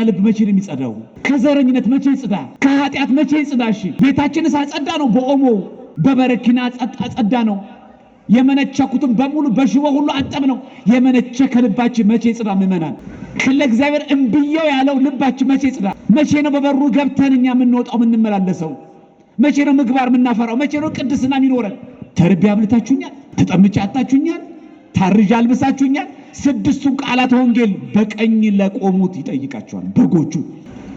ልብ መቼ ነው የሚጸዳው? ከዘረኝነት መቼ ይጽዳ? ከኃጢአት መቼ ይጽዳ? እሺ ቤታችንስ አጸዳ ነው? በኦሞ በበረኪና አጸዳ ነው? የመነቸኩትን በሙሉ በሽቦ ሁሉ አጠብ ነው? የመነቸከ ልባችን መቼ ይጽዳ? ምእመናን ለእግዚአብሔር እምብየው ያለው ልባችን መቼ ይጽዳ? መቼ ነው በበሩ ገብተን እኛ የምንወጣው የምንመላለሰው? መቼ ነው ምግባር የምናፈራው? መቼ ነው ቅድስና የሚኖረን? ተርቤ አብልታችሁኛል፣ ተጠምቼ አጣችሁኛል፣ ታርዤ አልብሳችሁኛል። ስድስቱን ቃላት ወንጌል በቀኝ ለቆሙት ይጠይቃቸዋል። በጎቹ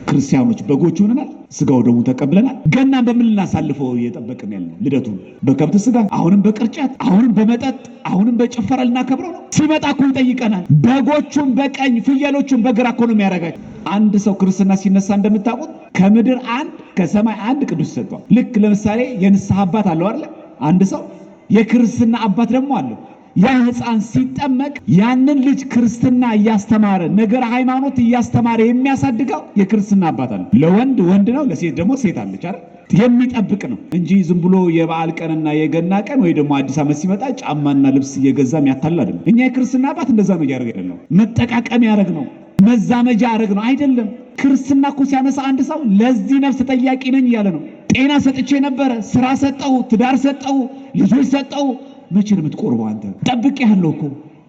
ክርስቲያኖች በጎቹ ሆነናል። ስጋው ደግሞ ተቀብለናል። ገናን በምን ልናሳልፈው እየጠበቅን ያለ? ልደቱን በከብት ስጋ፣ አሁንም በቅርጫት፣ አሁንም በመጠጥ፣ አሁንም በጭፈራ ልናከብረው ነው። ሲመጣ እኮ ይጠይቀናል። በጎቹን በቀኝ ፍየሎቹን በግራ እኮ ነው የሚያደርጋቸው። አንድ ሰው ክርስትና ሲነሳ እንደምታውቁት ከምድር አንድ ከሰማይ አንድ ቅዱስ ሰጥቷል። ልክ ለምሳሌ የንስሐ አባት አለው አይደል? አንድ ሰው የክርስትና አባት ደግሞ አለው። ያ ሕፃን ሲጠመቅ ያንን ልጅ ክርስትና እያስተማረ ነገር ሃይማኖት እያስተማረ የሚያሳድገው የክርስትና አባት አለ። ለወንድ ወንድ ነው፣ ለሴት ደግሞ ሴት አለች አይደል? የሚጠብቅ ነው እንጂ ዝም ብሎ የበዓል ቀንና የገና ቀን ወይ ደግሞ አዲስ ዓመት ሲመጣ ጫማና ልብስ እየገዛ የሚያታልል አይደለም። እኛ የክርስትና አባት እንደዛ ነው እያደረገ አይደለም። መጠቃቀም ያደረግ ነው፣ መዛመጃ ያደረግ ነው አይደለም። ክርስትና እኮ ሲያነሳ አንድ ሰው ለዚህ ነፍስ ተጠያቂ ነኝ እያለ ነው። ጤና ሰጥቼ ነበረ፣ ስራ ሰጠው፣ ትዳር ሰጠው፣ ልጆች ሰጠው። መቼ ነው የምትቆርበው? አንተ ጠብቄ ያለው እኮ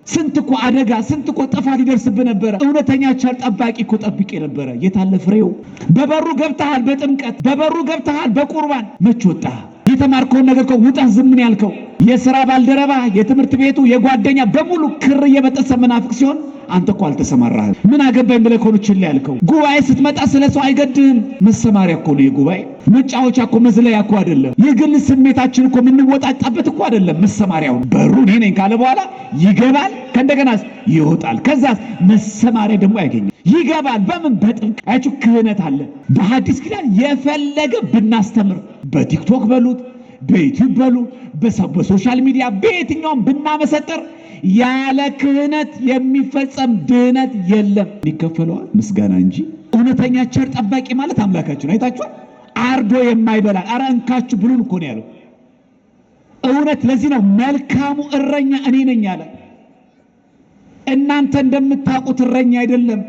ስንት እኮ አደጋ ስንት እኮ ጥፋት ይደርስብህ ነበረ። እውነተኛ ቸር ጠባቂ እኮ ጠብቄ ነበረ። የታለ ፍሬው? በበሩ ገብተሃል፣ በጥምቀት በበሩ ገብተሃል፣ በቁርባን መች ወጣህ? የተማርከውን ነገር እኮ ውጣ ዝም ምን ያልከው? የሥራ ባልደረባ የትምህርት ቤቱ የጓደኛ በሙሉ ክር እየበጠሰ መናፍቅ ሲሆን አንተ እኮ አልተሰማራህም። ምን አገባኝ ብለህ እኮ ነው ችላ ያልከው። ጉባኤ ስትመጣ ስለ ሰው አይገድህም። መሰማሪያ እኮ ነው የጉባኤ መጫወቻ እኮ መዝለያ እኮ አይደለም። የግል ስሜታችን እኮ የምንወጣጣበት እኮ አይደለም። መሰማሪያው በሩ እኔ ነኝ ካለ በኋላ ይገባል፣ ከእንደገና ይወጣል። ከዛ መሰማሪያ ደግሞ ያገኛል። ይገባል። በምን? በጥምቀት ክህነት አለ። በሐዲስ ኪዳን የፈለገ ብናስተምር በቲክቶክ በሉት በዩቲዩብ በሉ በሶሻል ሚዲያ በየትኛውም ብናመሰጥር ያለ ክህነት የሚፈጸም ድህነት የለም። ይከፈለዋል ምስጋና እንጂ። እውነተኛ ቸር ጠባቂ ማለት አምላካችን አይታችኋል። አርዶ የማይበላ አረ እንካችሁ ብሉን እኮ ነው ያለው። እውነት ለዚህ ነው መልካሙ እረኛ እኔ ነኝ አለ። እናንተ እንደምታውቁት እረኛ አይደለም።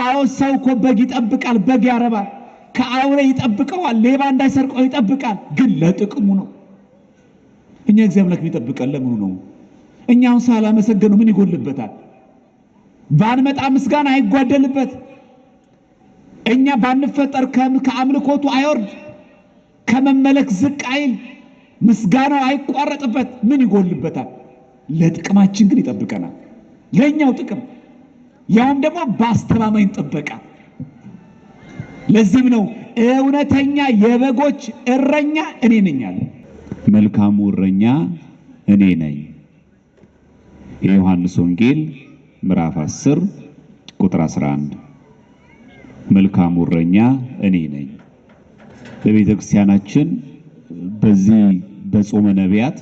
አዎ ሰው እኮ በግ ይጠብቃል፣ በግ ያረባል፣ ከአውሬ ይጠብቀዋል፣ ሌባ እንዳይሰርቀው ይጠብቃል። ግን ለጥቅሙ ነው። እኛ እግዚአብሔር አምላክ የሚጠብቀን ለምኑ ነው? እኛውን ሳላመሰገኑ ምን ይጎልበታል? ባንመጣ ምስጋና አይጓደልበት። እኛ ባንፈጠር ከአምልኮቱ አይወርድ፣ ከመመለክ ዝቅ አይል፣ ምስጋናው አይቋረጥበት። ምን ይጎልበታል? ለጥቅማችን ግን ይጠብቀናል። ለኛው ጥቅም ያውም ደግሞ በአስተማማኝ ጥበቃ። ለዚህም ነው እውነተኛ የበጎች እረኛ እኔ ነኝ አለ። መልካሙ እረኛ እኔ ነኝ። የዮሐንስ ወንጌል ምዕራፍ 10 ቁጥር 11። መልካሙ እረኛ እኔ ነኝ። በቤተ ክርስቲያናችን በዚህ በጾመ ነቢያት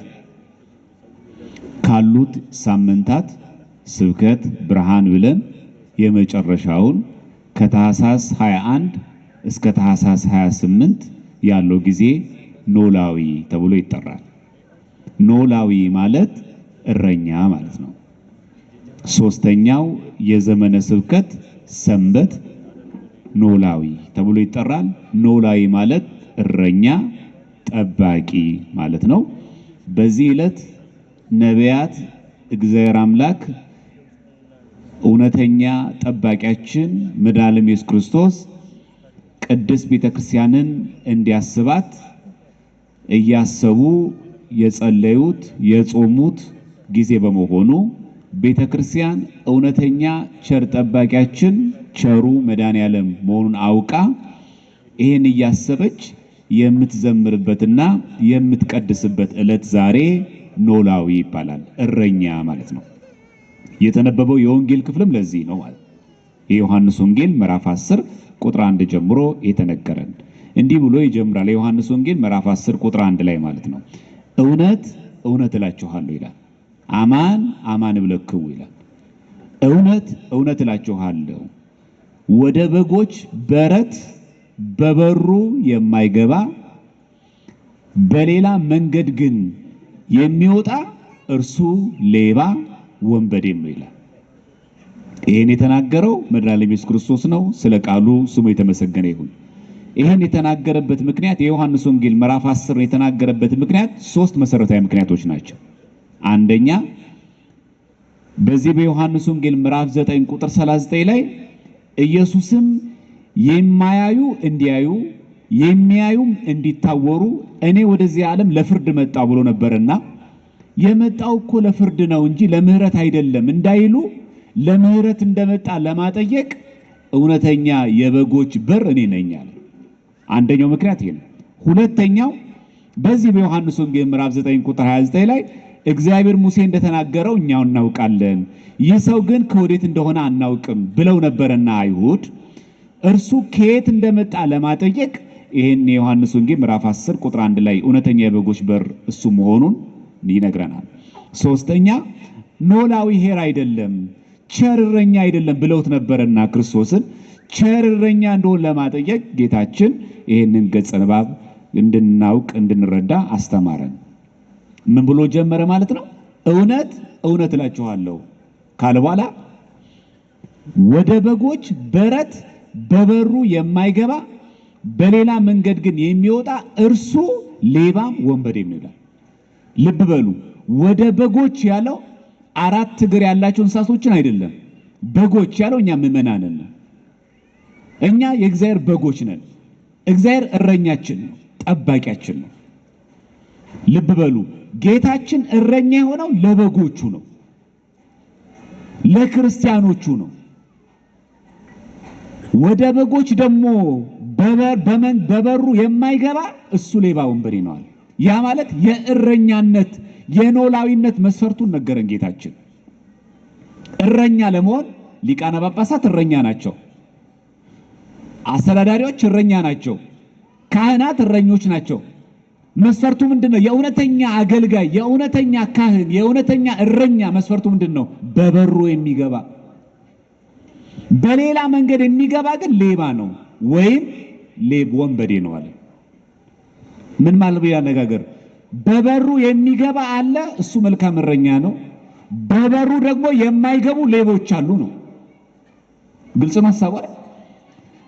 ካሉት ሳምንታት ስብከት ብርሃን ብለን የመጨረሻውን ከታኅሳስ 21 እስከ ታኅሳስ 28 ያለው ጊዜ ኖላዊ ተብሎ ይጠራል። ኖላዊ ማለት እረኛ ማለት ነው። ሶስተኛው የዘመነ ስብከት ሰንበት ኖላዊ ተብሎ ይጠራል። ኖላዊ ማለት እረኛ ጠባቂ ማለት ነው። በዚህ ዕለት ነቢያት እግዚአብሔር አምላክ እውነተኛ ጠባቂያችን መድኃኔዓለም ኢየሱስ ክርስቶስ ቅድስት ቤተክርስቲያንን እንዲያስባት እያሰቡ የጸለዩት የጾሙት ጊዜ በመሆኑ ቤተክርስቲያን እውነተኛ ቸር ጠባቂያችን ቸሩ መድኃኔዓለም መሆኑን አውቃ ይህን እያሰበች የምትዘምርበትና የምትቀድስበት ዕለት ዛሬ ኖላዊ ይባላል። እረኛ ማለት ነው። የተነበበው የወንጌል ክፍልም ለዚህ ነው ማለት የዮሐንስ ወንጌል ምዕራፍ 10 ቁጥር 1 ጀምሮ የተነገረን እንዲህ ብሎ ይጀምራል። የዮሐንስ ወንጌል ምዕራፍ 10 ቁጥር 1 ላይ ማለት ነው። እውነት እውነት እላችኋለሁ ይላል። አማን አማን እብለክሙ ይላል። እውነት እውነት እላችኋለሁ ወደ በጎች በረት በበሩ የማይገባ በሌላ መንገድ ግን የሚወጣ እርሱ ሌባ ወንበዴም ነው ይላል። ይሄን የተናገረው መድኃኒዓለም ኢየሱስ ክርስቶስ ነው። ስለ ቃሉ ስሙ የተመሰገነ ይሁን። ይሄን የተናገረበት ምክንያት የዮሐንስ ወንጌል ምዕራፍ 10 የተናገረበት ምክንያት ሶስት መሰረታዊ ምክንያቶች ናቸው። አንደኛ በዚህ በዮሐንስ ወንጌል ምዕራፍ 9 ቁጥር 39 ላይ ኢየሱስም የማያዩ እንዲያዩ የሚያዩም እንዲታወሩ እኔ ወደዚህ ዓለም ለፍርድ መጣሁ ብሎ ነበርና የመጣው እኮ ለፍርድ ነው እንጂ ለምህረት አይደለም እንዳይሉ ለምህረት እንደመጣ ለማጠየቅ እውነተኛ የበጎች በር እኔ ነኝ አለ። አንደኛው ምክንያት ይሄ ነው። ሁለተኛው በዚህ በዮሐንስ ወንጌል ምዕራፍ 9 ቁጥር 29 ላይ እግዚአብሔር ሙሴ እንደተናገረው እኛው እናውቃለን፣ ይህ ሰው ግን ከወዴት እንደሆነ አናውቅም ብለው ነበርና አይሁድ እርሱ ከየት እንደመጣ ለማጠየቅ ይሄን የዮሐንስ ወንጌል ምዕራፍ 10 ቁጥር 1 ላይ እውነተኛ የበጎች በር እሱ መሆኑን ይነግረናል። ሶስተኛ ኖላዊ ሄር አይደለም ቸርረኛ አይደለም ብለውት ነበርና ክርስቶስን ቸርረኛ እንደሆነ ለማጠየቅ ጌታችን ይሄንን ገጸ ንባብ እንድናውቅ እንድንረዳ አስተማረን። ምን ብሎ ጀመረ ማለት ነው? እውነት እውነት እላችኋለሁ ካለ በኋላ ወደ በጎች በረት በበሩ የማይገባ በሌላ መንገድ ግን የሚወጣ እርሱ ሌባም ወንበዴም ይላል። ልብ በሉ፣ ወደ በጎች ያለው አራት እግር ያላቸው እንስሳቶችን አይደለም። በጎች ያለው እኛ ምዕመናንን ነው። እኛ የእግዚአብሔር በጎች ነን። እግዚአብሔር እረኛችን ነው፣ ጠባቂያችን ነው። ልብ በሉ፣ ጌታችን እረኛ የሆነው ለበጎቹ ነው፣ ለክርስቲያኖቹ ነው። ወደ በጎች ደግሞ በበሩ የማይገባ እሱ ሌባ ወንበዴ ነዋል። ያ ማለት የእረኛነት የኖላዊነት መስፈርቱን ነገረን ጌታችን። እረኛ ለመሆን ሊቃነ ጳጳሳት እረኛ ናቸው፣ አስተዳዳሪዎች እረኛ ናቸው፣ ካህናት እረኞች ናቸው። መስፈርቱ ምንድነው? የእውነተኛ አገልጋይ፣ የእውነተኛ ካህን፣ የእውነተኛ እረኛ መስፈርቱ ምንድነው? በበሩ የሚገባ። በሌላ መንገድ የሚገባ ግን ሌባ ነው ወይም ወንበዴ ነው አለ። ምን ማለት ነው? ያነጋገር በበሩ የሚገባ አለ፣ እሱ መልካም እረኛ ነው። በበሩ ደግሞ የማይገቡ ሌቦች አሉ ነው። ግልጽ ነው ሐሳቡ አይደል?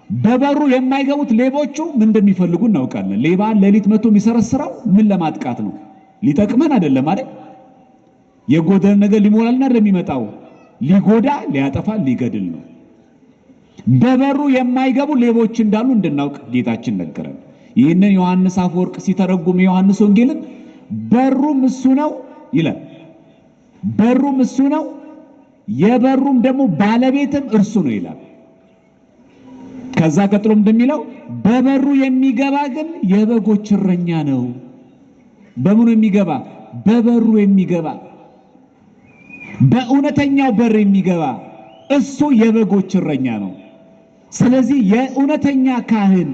በበሩ የማይገቡት ሌቦቹ ምን እንደሚፈልጉ እናውቃለን። ሌባ ሌሊት መጥቶ የሚሰረስረው ምን ለማጥቃት ነው? ሊጠቅመን አይደለም አይደል? የጎደለ ነገር ሊሞላልና እንደሚመጣው ሊጎዳ፣ ሊያጠፋ፣ ሊገድል ነው። በበሩ የማይገቡ ሌቦች እንዳሉ እንድናውቅ ጌታችን ነገረን። ይህንን ዮሐንስ አፈወርቅ ሲተረጉም ዮሐንስ ወንጌልን በሩም እሱ ነው ይላል። በሩም እሱ ነው፣ የበሩም ደግሞ ባለቤትም እርሱ ነው ይላል። ከዛ ቀጥሎም እንደሚለው በበሩ የሚገባ ግን የበጎች እረኛ ነው። በምኑ የሚገባ? በበሩ የሚገባ፣ በእውነተኛው በር የሚገባ እሱ የበጎች እረኛ ነው። ስለዚህ የእውነተኛ ካህን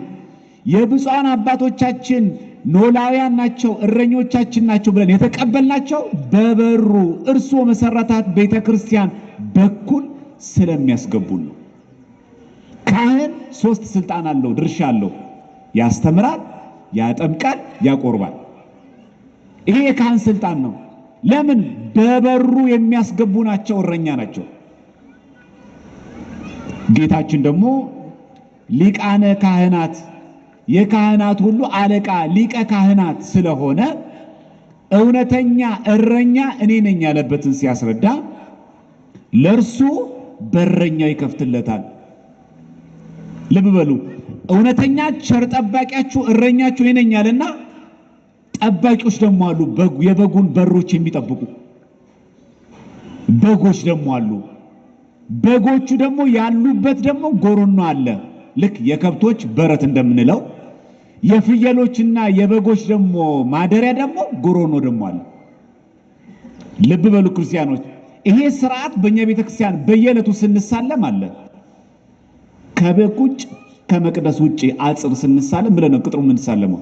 የብፁዓን አባቶቻችን ኖላውያን ናቸው፣ እረኞቻችን ናቸው ብለን የተቀበልናቸው በበሩ እርሱ መሰረታት ቤተክርስቲያን በኩል ስለሚያስገቡን ነው። ካህን ሶስት ስልጣን አለው፣ ድርሻ አለው። ያስተምራል፣ ያጠምቃል፣ ያቆርባል። ይሄ የካህን ስልጣን ነው። ለምን? በበሩ የሚያስገቡ ናቸው፣ እረኛ ናቸው። ጌታችን ደግሞ ሊቃነ ካህናት የካህናት ሁሉ አለቃ ሊቀ ካህናት ስለሆነ እውነተኛ እረኛ እኔ ነኝ ያለበትን ሲያስረዳ ለእርሱ በረኛው ይከፍትለታል። ልብ በሉ፣ እውነተኛ ቸር ጠባቂያችሁ እረኛችሁ እኔ ነኝ ያለና ጠባቂዎች ደግሞ አሉ፣ የበጉን በሮች የሚጠብቁ በጎች ደግሞ አሉ። በጎቹ ደግሞ ያሉበት ደግሞ ጎሮኖ አለ። ልክ የከብቶች በረት እንደምንለው የፍየሎችና የበጎች ደግሞ ማደሪያ ደግሞ ጎሮኖ ደግሞ አለ። ልብ በሉ ክርስቲያኖች፣ ይሄ ስርዓት በእኛ ቤተክርስቲያን በየዕለቱ ስንሳለም አለ። ከበግ ውጭ ከመቅደስ ውጭ አጽር ስንሳለም ብለን ነው ቅጥሩ የምንሳለመው።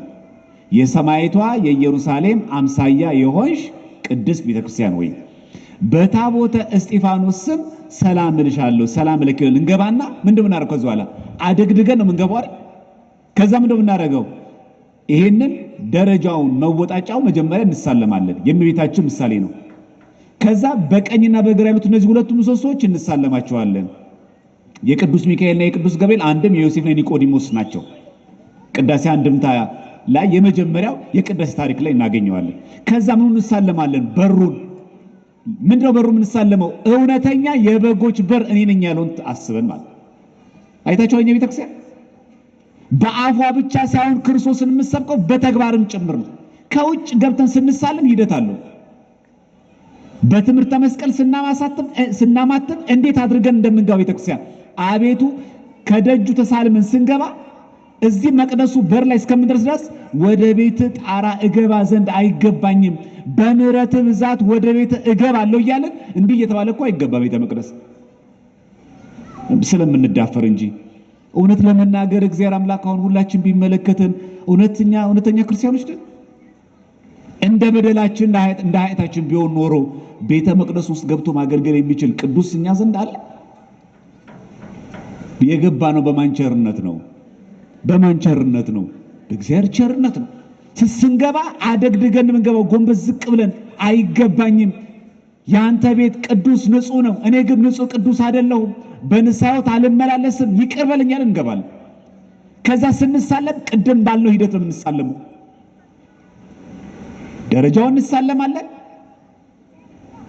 የሰማይቷ የኢየሩሳሌም አምሳያ የሆንሽ ቅድስት ቤተክርስቲያን ወይ በታቦተ እስጢፋኖስ ስም ሰላም እልሻለሁ ሰላም ለኪል እንገባና ምንድነው እናደርገው? ከዛ በኋላ አደግድገን ነው የምንገባው አይደል? ከዛ ምንድነው እናደርገው? ይሄንን ደረጃውን መወጣጫው መጀመሪያ እንሳለማለን። የእመቤታችን ምሳሌ ነው። ከዛ በቀኝና በግራ ያሉት እነዚህ ሁለቱ ምሰሶች እንሳለማቸዋለን። የቅዱስ ሚካኤልና የቅዱስ ገብርኤል አንድም የዮሴፍና ኒቆዲሞስ ናቸው። ቅዳሴ አንድምታ ላይ የመጀመሪያው የቅዳሴ ታሪክ ላይ እናገኘዋለን። ከዛ ምን እንሳለማለን? በሩን። ምንድነው በሩ የምንሳለመው? እውነተኛ የበጎች በር እኔ ነኝ ያለውን አስበን ማለት አይታችሁ እኛ ቤተክርስቲያን በአፏ ብቻ ሳይሆን ክርስቶስን የምትሰብከው በተግባርም ጭምር ነው። ከውጭ ገብተን ስንሳለም ሂደት አለው። በትምህርተ መስቀል ስናማትም እንዴት አድርገን እንደምንገባ ቤተክርስቲያን አቤቱ ከደጁ ተሳልመን ስንገባ እዚህ መቅደሱ በር ላይ እስከምንደርስ ድረስ ወደ ቤት ጣራ እገባ ዘንድ አይገባኝም፣ በምህረት ብዛት ወደ ቤት እገባለሁ እያለን እንዲህ እየተባለ እኮ አይገባ ቤተ መቅደስ ስለምንዳፈር እንጂ። እውነት ለመናገር እግዚአብሔር አምላክ አሁን ሁላችን ቢመለከተን እውነተኛ ክርስቲያኖች ነን። እንደ በደላችን እንደ ኃጢአታችን ቢሆን ኖሮ ቤተ መቅደስ ውስጥ ገብቶ ማገልገል የሚችል ቅዱስ እኛ ዘንድ አለ? የገባ ነው በማንቸርነት ነው። በማንቸርነት ነው፣ በእግዚአብሔር ቸርነት ነው። ስንገባ አደግድገን የምንገባው ጎንበስ ዝቅ ብለን አይገባኝም፣ ያንተ ቤት ቅዱስ ንጹህ ነው፣ እኔ ግን ንጹህ ቅዱስ አይደለሁም፣ በንስሐት አልመላለስም፣ ይቅር በለኝ እያልን እንገባለን። ከዛ ስንሳለም ቅድም ባለው ሂደት ነው የምንሳለመው። ደረጃውን እንሳለማለን።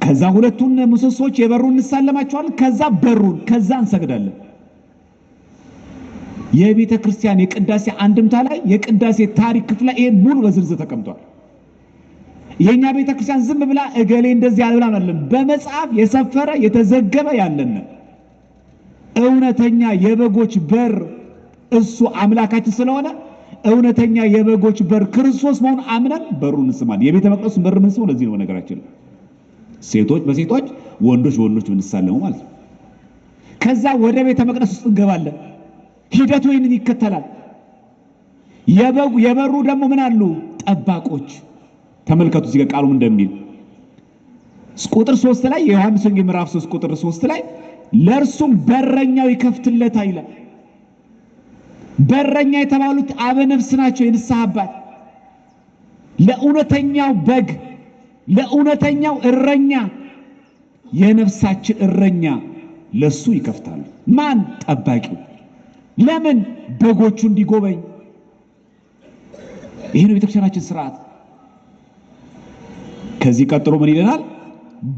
ከዛ ሁለቱን ምሰሶች የበሩን እንሳለማቸዋለን። ከዛ በሩን፣ ከዛ እንሰግዳለን። የቤተ ክርስቲያን የቅዳሴ አንድምታ ላይ የቅዳሴ ታሪክ ክፍል ላይ ይሄ ሙሉ በዝርዝር ተቀምጧል። የኛ ቤተ ክርስቲያን ዝም ብላ እገሌ እንደዚህ ያለ ብላ አይደለም፣ በመጽሐፍ የሰፈረ የተዘገበ ያለን እውነተኛ የበጎች በር እሱ አምላካችን ስለሆነ እውነተኛ የበጎች በር ክርስቶስ መሆኑን አምነን በሩን እንስማለን። የቤተ መቅደሱን በር ምን ስሙ ለዚህ ነው ነገራችን። ሴቶች በሴቶች ወንዶች በወንዶች እንሳለሙ ማለት ነው። ከዛ ወደ ቤተ መቅደስ ውስጥ እንገባለን። ሂደቱ ይህንን ይከተላል። የበሩ ደግሞ ምን አሉ? ጠባቆች። ተመልከቱ እዚህ ጋር ቃሉም እንደሚል ቁጥር 3 ላይ የዮሐንስ ወንጌል ምዕራፍ 3 ቁጥር 3 ላይ ለእርሱም በረኛው ይከፍትለታል ይላል። በረኛ የተባሉት አበ ነፍስ ናቸው፣ የንስሐ አባት። ለእውነተኛው በግ ለእውነተኛው እረኛ የነፍሳችን እረኛ ለሱ ይከፍታል። ማን? ጠባቂው። ለምን? በጎቹ እንዲጎበኝ። ይሄ ነው ቤተክርስቲያናችን ስርዓት። ከዚህ ቀጥሎ ምን ይለናል?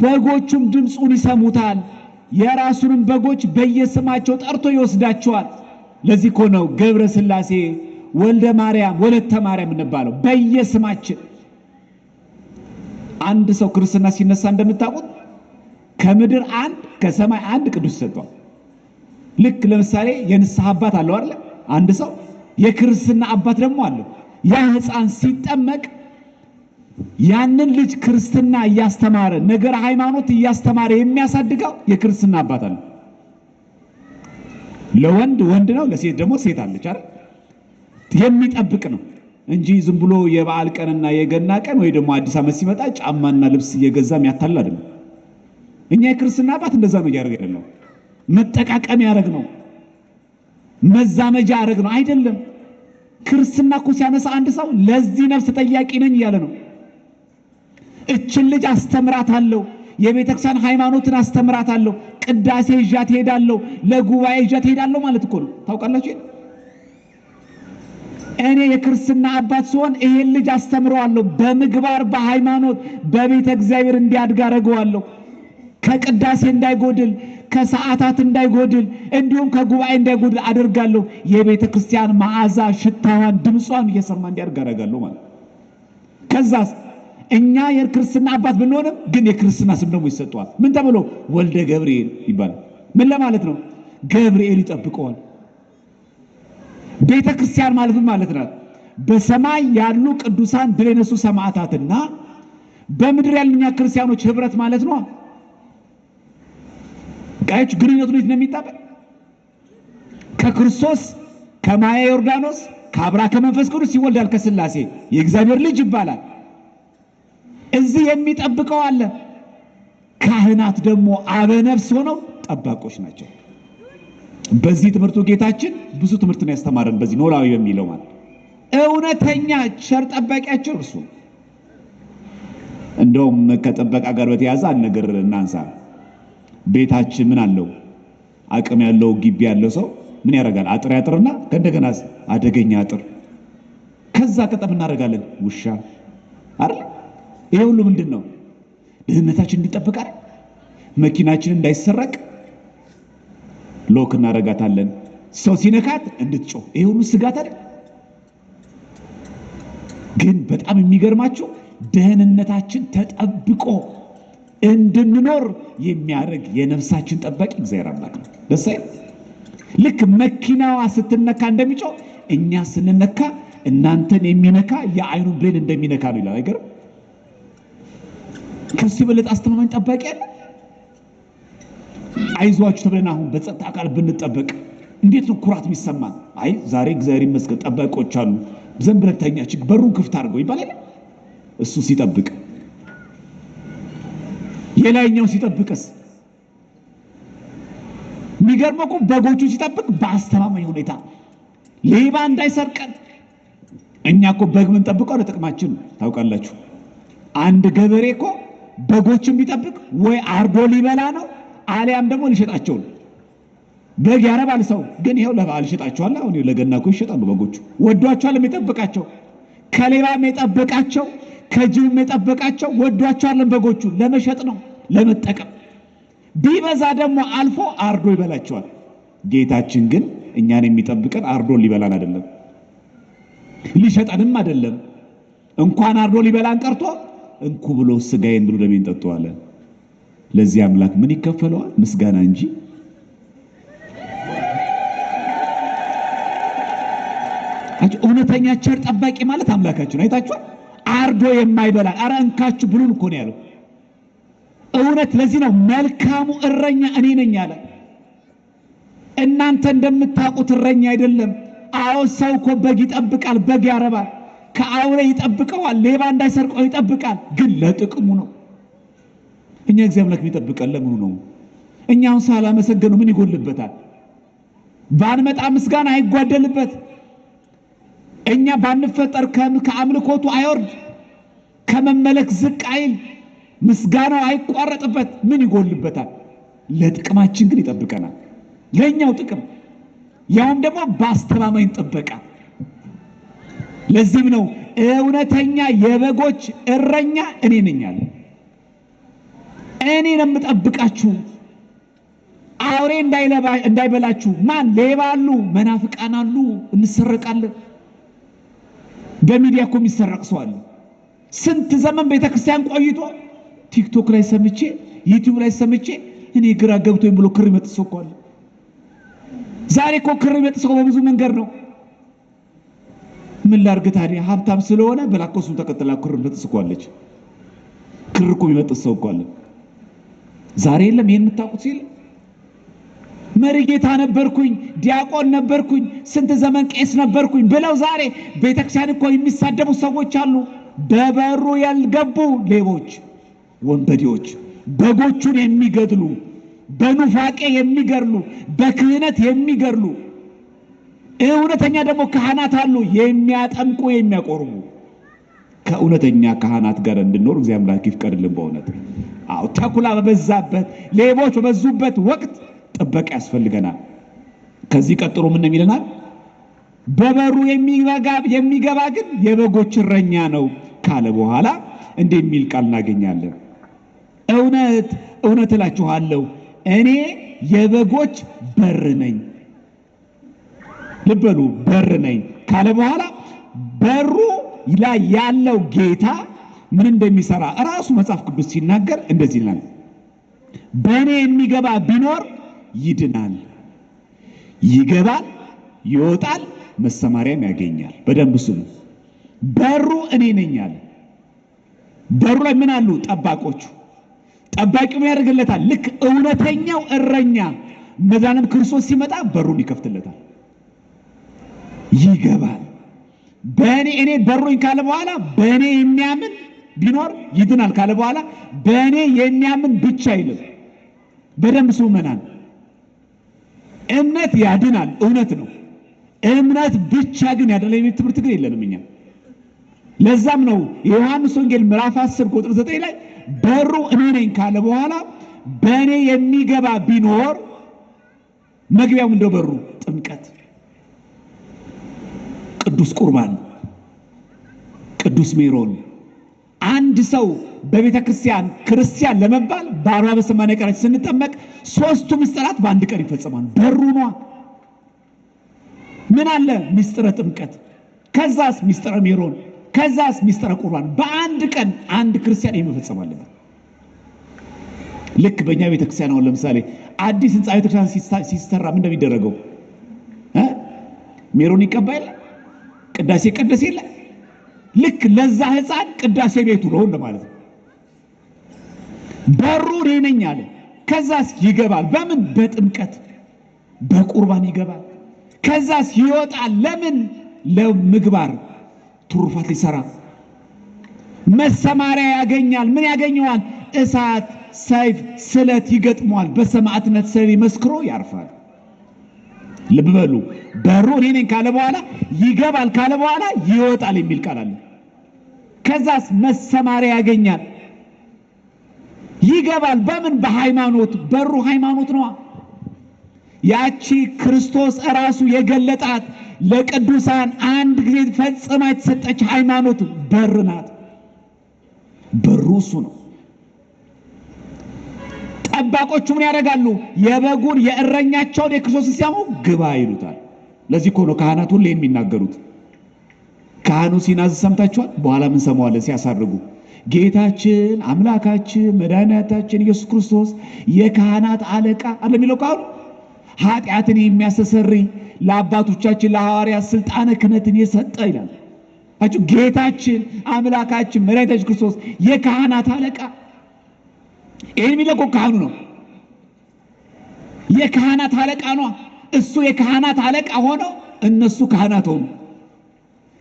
በጎቹም ድምፁን ይሰሙታል፣ የራሱንም በጎች በየስማቸው ጠርቶ ይወስዳቸዋል። ለዚህ እኮ ነው ገብረ ሥላሴ ወልደ ማርያም ወለተ ማርያም እንባለው በየስማችን። አንድ ሰው ክርስትና ሲነሳ እንደምታውቁት ከምድር አንድ ከሰማይ አንድ ቅዱስ ሰጥቷል። ልክ ለምሳሌ የንስሐ አባት አለው አይደል? አንድ ሰው የክርስትና አባት ደግሞ አለው። ያ ሕፃን ሲጠመቅ ያንን ልጅ ክርስትና እያስተማረ ነገር ሃይማኖት እያስተማረ የሚያሳድገው የክርስትና አባት አለ። ለወንድ ወንድ ነው፣ ለሴት ደግሞ ሴት አለች አይደል? የሚጠብቅ ነው እንጂ ዝም ብሎ የበዓል ቀንና የገና ቀን ወይ ደግሞ አዲስ ዓመት ሲመጣ ጫማና ልብስ እየገዛ የሚያታልል አይደለም። እኛ የክርስትና አባት እንደዛ ነው እያደረገ ነው። መጠቃቀም ያደረግ ነው፣ መዛመጃ ያደረግ ነው አይደለም። ክርስትና እኮ ሲያነሳ አንድ ሰው ለዚህ ነፍስ ተጠያቂ ነኝ እያለ ነው። እችን ልጅ አስተምራታለሁ፣ የቤተክርስቲያን ሃይማኖትን አስተምራታለሁ፣ ቅዳሴ ይዣት ሄዳለሁ፣ ለጉባኤ ይዣት ሄዳለሁ ማለት እኮ ነው። ታውቃላችሁ? እኔ የክርስትና አባት ሲሆን ይሄን ልጅ አስተምረዋለሁ፣ በምግባር በሃይማኖት በቤተ እግዚአብሔር እንዲያድግ አደርገዋለሁ፣ ከቅዳሴ እንዳይጎድል፣ ከሰዓታት እንዳይጎድል፣ እንዲሁም ከጉባኤ እንዳይጎድል አደርጋለሁ። የቤተ ክርስቲያን መዓዛ ሽታዋን ድምጿን እየሰማ እንዲያድግ አደርጋለሁ ማለት። ከዛስ እኛ የክርስትና አባት ብንሆንም ግን የክርስትና ስም ደግሞ ይሰጠዋል። ምን ተብሎ? ወልደ ገብርኤል ይባላል። ምን ለማለት ነው? ገብርኤል ይጠብቀዋል። ቤተ ክርስቲያን ማለት ምን ማለት ነው? በሰማይ ያሉ ቅዱሳን ድል የነሱ ሰማዕታትና በምድር ያሉኛ ክርስቲያኖች ህብረት ማለት ነው። ጋይች ግንኙነቱ ነው የሚጣበቅ ከክርስቶስ ከማየ ዮርዳኖስ ከአብራ ከመንፈስ ቅዱስ ይወልዳል ከሥላሴ የእግዚአብሔር ልጅ ይባላል። እዚህ የሚጠብቀው አለ። ካህናት ደግሞ አበ ነፍስ ሆነው ጠባቆች ናቸው። በዚህ ትምህርቱ ጌታችን ብዙ ትምህርትን ያስተማረን በዚህ ኖላዊ በሚለው ማለት እውነተኛ ቸር ጠባቂያቸው እርሱ እንደውም ከጥበቃ ጋር በተያያዘ አንድ ነገር እናንሳ። ቤታችን ምን አለው? አቅም ያለው ግቢ ያለው ሰው ምን ያደርጋል? አጥር ያጥርና ከእንደገና አደገኛ አጥር፣ ከዛ ቀጠም እናደርጋለን ውሻ አይደል? ይሄ ሁሉ ምንድነው? ደህንነታችን እንዲጠበቅ አይደል? መኪናችን እንዳይሰረቅ ሎክ እናደርጋታለን። ሰው ሲነካት እንድትጮህ፣ ይሄ ሁሉ ስጋት አይደል? ግን በጣም የሚገርማችሁ ደህንነታችን ተጠብቆ እንድንኖር የሚያደርግ የነፍሳችን ጠባቂ እግዚአብሔር አምላክ ነው። ደስ አይል? ልክ መኪናዋ ስትነካ እንደሚጮህ እኛ ስንነካ እናንተን የሚነካ የአይኑ ብሌን እንደሚነካ ነው ይላል። አይገርም? ከሱ የበለጠ አስተማማኝ ጠባቂ አለ? አይዟችሁ ተብለን አሁን በጸጥታ አካል ብንጠበቅ እንዴት ነው ኩራት የሚሰማን? አይ ዛሬ እግዚአብሔር ይመስገን ጠባቂዎች አሉ፣ ዘን ብለን ተኛችን በሩን ክፍት አድርገው ይባላል። እሱ ሲጠብቅ የላይኛው ሲጠብቅስ የሚገርመው እኮ በጎቹ ሲጠብቅ በአስተማማኝ ሁኔታ ሌባ እንዳይሰርቀን። እኛ እኮ በግ ምን ጠብቀው ለጥቅማችን ታውቃላችሁ። አንድ ገበሬ እኮ በጎችን ቢጠብቅ ወይ አርዶ ሊበላ ነው አሊያም ደግሞ ሊሸጣቸው ነው። በግ ያረባል ሰው፣ ግን ይሄው ለበዓል ይሸጣቸዋል። አሁን ለገና እኮ ይሸጣሉ በጎቹ። ወዷቸዋል የሚጠብቃቸው፣ ከሌባም የጠበቃቸው ከጅብም የጠበቃቸው ወዷቸዋል። በጎቹ ለመሸጥ ነው ለመጠቀም። ቢበዛ ደግሞ አልፎ አርዶ ይበላቸዋል። ጌታችን ግን እኛን የሚጠብቀን አርዶ ሊበላን አይደለም፣ ሊሸጠንም አይደለም። እንኳን አርዶ ሊበላን ቀርቶ እንኩ ብሎ ስጋዬን ብሎ ደሜን ጠጡ አለ። ለዚህ አምላክ ምን ይከፈለዋል? ምስጋና እንጂ። እውነተኛ ቸር ጠባቂ ማለት አምላካችን አይታችኋል። አርዶ የማይበላ አረ እንካችሁ ብሉን እኮ ነው ያለው። እውነት ለዚህ ነው መልካሙ እረኛ እኔ ነኝ አለ። እናንተ እንደምታውቁት እረኛ አይደለም። አዎ ሰው እኮ በግ ይጠብቃል፣ በግ ያረባል፣ ከአውሬ ይጠብቀዋል፣ ሌባ እንዳይሰርቀው ይጠብቃል። ግን ለጥቅሙ ነው። እኛ እግዚአብሔር አምላክ የሚጠብቀን ለምኑ ነው? እኛውን ሳላመሰገኑ ምን ይጎልበታል? ባንመጣ ምስጋና አይጓደልበት። እኛ ባንፈጠር ከአምልኮቱ አይወርድ፣ ከመመለክ ዝቅ አይል፣ ምስጋናው አይቋረጥበት። ምን ይጎልበታል? ለጥቅማችን ግን ይጠብቀናል። ለኛው ጥቅም፣ ያውም ደግሞ በአስተማማኝ ጥበቃ። ለዚህም ነው እውነተኛ የበጎች እረኛ እኔ ነኝ አለ። እኔ ነው የምጠብቃችሁ፣ አውሬ እንዳይበላችሁ። ማን? ሌባ አሉ፣ መናፍቃን አሉ፣ እንሰረቃለን። በሚዲያ እኮ የሚሰረቅ ሰው አለ። ስንት ዘመን ቤተክርስቲያን ቆይቶ ቲክቶክ ላይ ሰምቼ ዩቲዩብ ላይ ሰምቼ እኔ ግራ ገብቶኝ ብሎ ክር ይመጥሰው እኮ አለ። ዛሬ እኮ ክር ይመጥሰው በብዙ መንገድ ነው። ምን ላድርግ ታዲያ? ሀብታም ስለሆነ በላኮሱን ተከተላ ክር ይመጥስኳለች። ክር እኮ ይመጥሰው እኮ አለ። ዛሬ የለም ይሄን የምታውቁት ሲል መሪጌታ ነበርኩኝ፣ ዲያቆን ነበርኩኝ፣ ስንት ዘመን ቄስ ነበርኩኝ ብለው ዛሬ ቤተክርስቲያን እኮ የሚሳደቡ ሰዎች አሉ። በበሩ ያልገቡ ሌቦች፣ ወንበዴዎች፣ በጎቹን የሚገድሉ፣ በኑፋቄ የሚገድሉ፣ በክህነት የሚገድሉ። እውነተኛ ደግሞ ካህናት አሉ፣ የሚያጠምቁ የሚያቆርቡ። ከእውነተኛ ካህናት ጋር እንድንኖር እግዚአብሔር አምላክ ይፍቀድልን። በእውነት አዎ፣ ተኩላ በበዛበት ሌቦች በበዙበት ወቅት ጥበቃ ያስፈልገናል። ከዚህ ቀጥሎ ምን ይለናል? በበሩ የሚገባ ግን የበጎች እረኛ ነው ካለ በኋላ እንደሚል ቃል እናገኛለን። እውነት እውነት እላችኋለሁ እኔ የበጎች በር ነኝ። ልብ በሉ፣ በር ነኝ ካለ በኋላ በሩ ላይ ያለው ጌታ ምን እንደሚሰራ እራሱ መጽሐፍ ቅዱስ ሲናገር እንደዚህ ይላል። በእኔ የሚገባ ቢኖር ይድናል፣ ይገባል፣ ይወጣል፣ መሰማሪያም ያገኛል። በደንብ ስሙ። በሩ እኔ ነኝ አለ። በሩ ላይ ምን አሉ? ጠባቆቹ። ጠባቂው ምን ያደርግለታል? ልክ እውነተኛው እረኛ መድኃኒዓለም ክርስቶስ ሲመጣ በሩን ይከፍትለታል፣ ይገባል። እኔ በሩኝ ካለ በኋላ በእኔ የሚያምን ቢኖር ይድናል ካለ በኋላ በእኔ የሚያምን ብቻ አይልም። በደንብ ስሙ መናን። እምነት ያድናል፣ እውነት ነው። እምነት ብቻ ግን ያድናል የሚል ትምህርት ግን የለንም እኛ። ለዛም ነው የዮሐንስ ወንጌል ምዕራፍ 10 ቁጥር 9 ላይ በሩ እኔ ነኝ ካለ በኋላ በእኔ የሚገባ ቢኖር መግቢያው እንደው በሩ ጥምቀት፣ ቅዱስ ቁርባን፣ ቅዱስ ሜሮን። አንድ ሰው በቤተ ክርስቲያን ለመባል በ40 በ80 ቀናት ስንጠመቅ ሶስቱ ምስጢራት በአንድ ቀን ይፈጸማሉ። በሩ ነው። ምን አለ? ምስጢረ ጥምቀት፣ ከዛስ ምስጢረ ሜሮን፣ ከዛስ ምስጢረ ቁርባን። በአንድ ቀን አንድ ክርስቲያን ይፈጸም አለበት። ልክ በእኛ ቤተ ክርስቲያን አሁን ለምሳሌ አዲስ ህንጻ ቤተ ክርስቲያን ሲሰራ ምን እንደሚደረገው ሜሮን ይቀባል፣ ቅዳሴ ቀደስ የለ። ልክ ለዛ ህፃን ቅዳሴ ቤቱ ነው እንደማለት ነው። በሩ እኔ ነኝ አለ። ከዛስ ይገባል። በምን? በጥምቀት በቁርባን ይገባል። ከዛስ ይወጣል። ለምን? ለምግባር ትሩፋት ሊሰራ መሰማሪያ ያገኛል። ምን ያገኘዋል? እሳት፣ ሰይፍ፣ ስለት ይገጥመዋል። በሰማዕትነት ሰሪ መስክሮ ያርፋል። ልብ በሉ። በሩ እኔ ነኝ ካለ በኋላ ይገባል፣ ካለ በኋላ ይወጣል የሚል ቃል አለ። ከዛስ መሰማሪያ ያገኛል። ይገባል። በምን? በሃይማኖት። በሩ ሃይማኖት ነው። ያቺ ክርስቶስ ራሱ የገለጣት ለቅዱሳን አንድ ጊዜ ፈጽማ የተሰጠች ሃይማኖት በር ናት። በሩ እሱ ነው። ጠባቆቹ ምን ያደርጋሉ? የበጉን የእረኛቸውን የክርስቶስን ሲያሙ ግባ ይሉታል። ለዚህ እኮ ነው ካህናት ሁሌ የሚናገሩት። ካህኑ ሲናዝ ሰምታችኋል? በኋላ ምን ሰማዋለን? ሲያሳርጉ ጌታችን አምላካችን መድኃኒታችን ኢየሱስ ክርስቶስ የካህናት አለቃ አለ የሚለው ካህኑ ኃጢአትን የሚያስተሰርይ ለአባቶቻችን ለሐዋርያት ስልጣነ ክህነትን የሰጠ ይላል። አችሁ ጌታችን አምላካችን መድኃኒታችን ክርስቶስ የካህናት አለቃ። ይሄን የሚለው ካህኑ ነው። የካህናት አለቃ ነው። እሱ የካህናት አለቃ ሆኖ እነሱ ካህናት ሆኑ።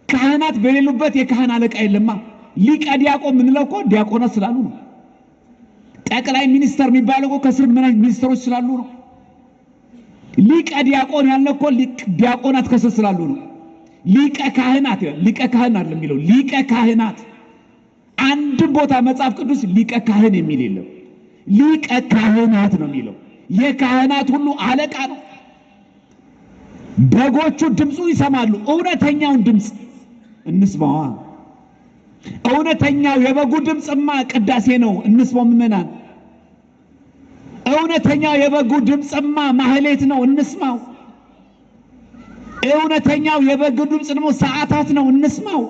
ካህናት በሌሉበት የካህን አለቃ የለማ። ሊቀ ዲያቆን ምንለው እኮ ዲያቆናት ስላሉ ነው። ጠቅላይ ሚኒስተር የሚባለው እኮ ከስር ሚኒስተሮች ስላሉ ነው። ሊቀ ዲያቆን ያለው እኮ ዲያቆናት ከስር ስላሉ ነው። ሊቀ ካህናት ሊቀ ካህን አይደለም የሚለው ሊቀ ካህናት። አንድ ቦታ መጽሐፍ ቅዱስ ሊቀ ካህን የሚል የለም። ሊቀ ካህናት ነው የሚለው። የካህናት ሁሉ አለቃ ነው። በጎቹ ድምፁ ይሰማሉ። እውነተኛውን ድምፅ እንስማዋ። እውነተኛው የበጉ ድምፅማ ቅዳሴ ነው። እንስማው ምዕመናን። እውነተኛው የበጉ ድምፅማ ማህሌት ነው። እንስማው። እውነተኛው የበጉ ድምፅ ደግሞ ሰዓታት ነው። እንስማው።